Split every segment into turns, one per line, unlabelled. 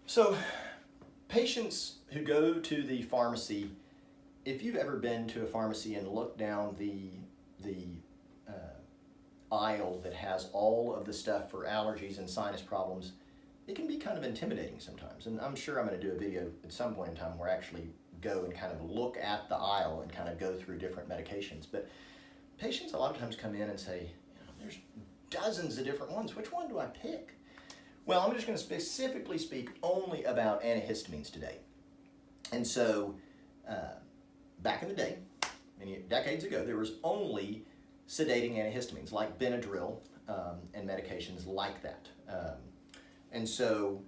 So patients who go to the pharmacy, if you've ever been to a pharmacy and looked down the aisle that has all of the stuff for allergies and sinus problems, it can be kind of intimidating sometimes. And I'm sure I'm going to do a video at some point in time where I actually go and kind of look at the aisle and kind of go through different medications. But patients a lot of times come in and say, there's dozens of different ones. Which one do I pick? Well, I'm just going to specifically speak only about antihistamines today. And so back in the day, many decades ago, there was only sedating antihistamines like Benadryl and medications like that. And so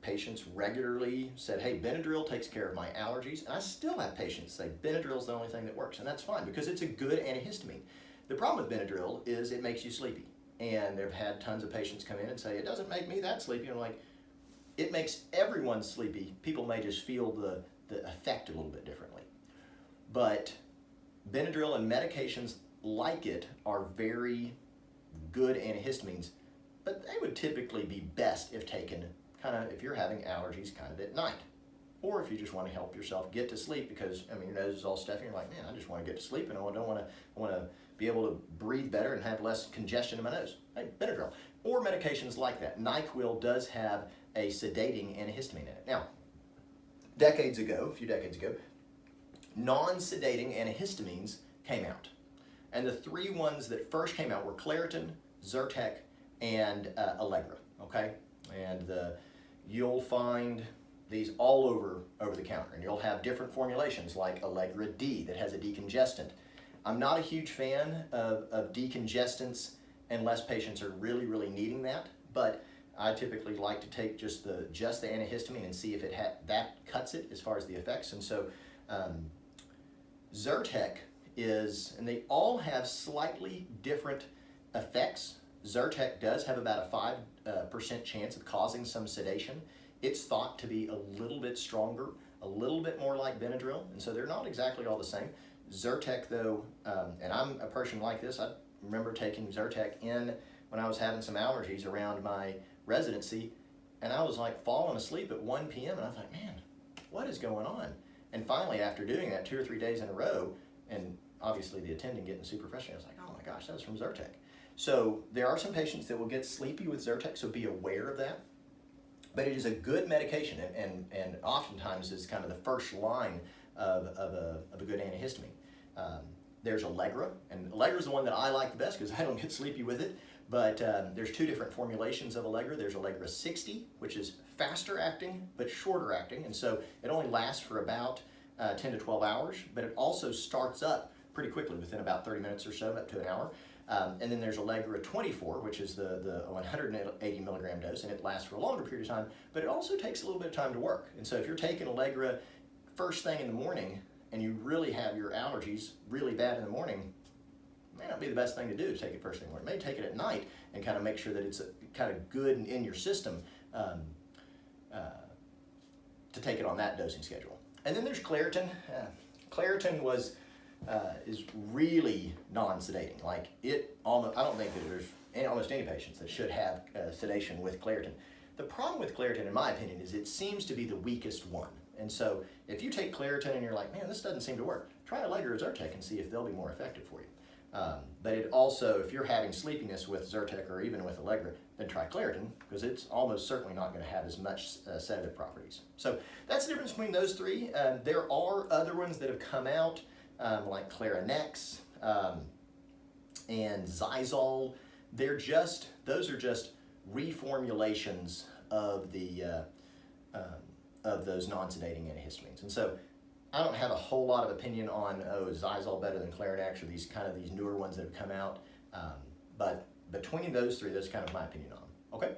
patients regularly said, hey, Benadryl takes care of my allergies. And I still have patients say Benadryl is the only thing that works. And that's fine because it's a good antihistamine. The problem with Benadryl is it makes you sleepy. And they've had tons of patients come in and say, it doesn't make me that sleepy. And I'm like, it makes everyone sleepy. People may just feel the effect a little bit differently. But Benadryl and medications like it are very good antihistamines, but they would typically be best if taken if you're having allergies kind of at night. Or if you just want to help yourself get to sleep because, your nose is all stuffy and you're like, man, I just want to get to sleep and I want to be able to breathe better and have less congestion in my nose. Hey, Benadryl. Or medications like that. NyQuil does have a sedating antihistamine in it. Now, a few decades ago, non-sedating antihistamines came out. And the three ones that first came out were Claritin, Zyrtec, and Allegra, okay? And you'll find these all over the counter, and you'll have different formulations like Allegra D that has a decongestant. I'm not a huge fan of decongestants unless patients are really, really needing that, but I typically like to take just the antihistamine and see if that cuts it as far as the effects. And so Zyrtec and they all have slightly different effects. Zyrtec does have about a 5% chance of causing some sedation. It's thought to be a little bit stronger, a little bit more like Benadryl, and so they're not exactly all the same. Zyrtec though, and I'm a person like this, I remember taking Zyrtec when I was having some allergies around my residency, and I was like falling asleep at 1 p.m. and I was like, man, what is going on? And finally, after doing that 2 or 3 days in a row, and obviously the attending getting super frustrated, I was like, oh my gosh, that was from Zyrtec. So there are some patients that will get sleepy with Zyrtec, so be aware of that. But it is a good medication, and oftentimes is kind of the first line of a good antihistamine. There's Allegra, and Allegra is the one that I like the best because I don't get sleepy with it. But there's two different formulations of Allegra. There's Allegra 60, which is faster acting but shorter acting, and so it only lasts for about 10 to 12 hours, but it also starts up pretty quickly within about 30 minutes or so, up to an hour. And then there's Allegra 24, which is the 180 milligram dose, and it lasts for a longer period of time, but it also takes a little bit of time to work. And so if you're taking Allegra first thing in the morning and you really have your allergies really bad in the morning, it may not be the best thing to do to take it first thing in the morning. You may take it at night and kind of make sure that it's kind of good in your system to take it on that dosing schedule. And then there's Claritin. Claritin is really non-sedating. Like I don't think that there's almost any patients that should have sedation with Claritin. The problem with Claritin, in my opinion, is it seems to be the weakest one. And so if you take Claritin and you're like, man, this doesn't seem to work, try Allegra or Zyrtec and see if they'll be more effective for you. But it also, if you're having sleepiness with Zyrtec or even with Allegra, then try Claritin because it's almost certainly not going to have as much sedative properties. So that's the difference between those three. There are other ones that have come out like Clarinex and Zysol. Those are just reformulations of those non-sedating antihistamines. And so I don't have a whole lot of opinion on, is Zysol better than Clarinex or these newer ones that have come out. But between those three, that's kind of my opinion on them. Okay?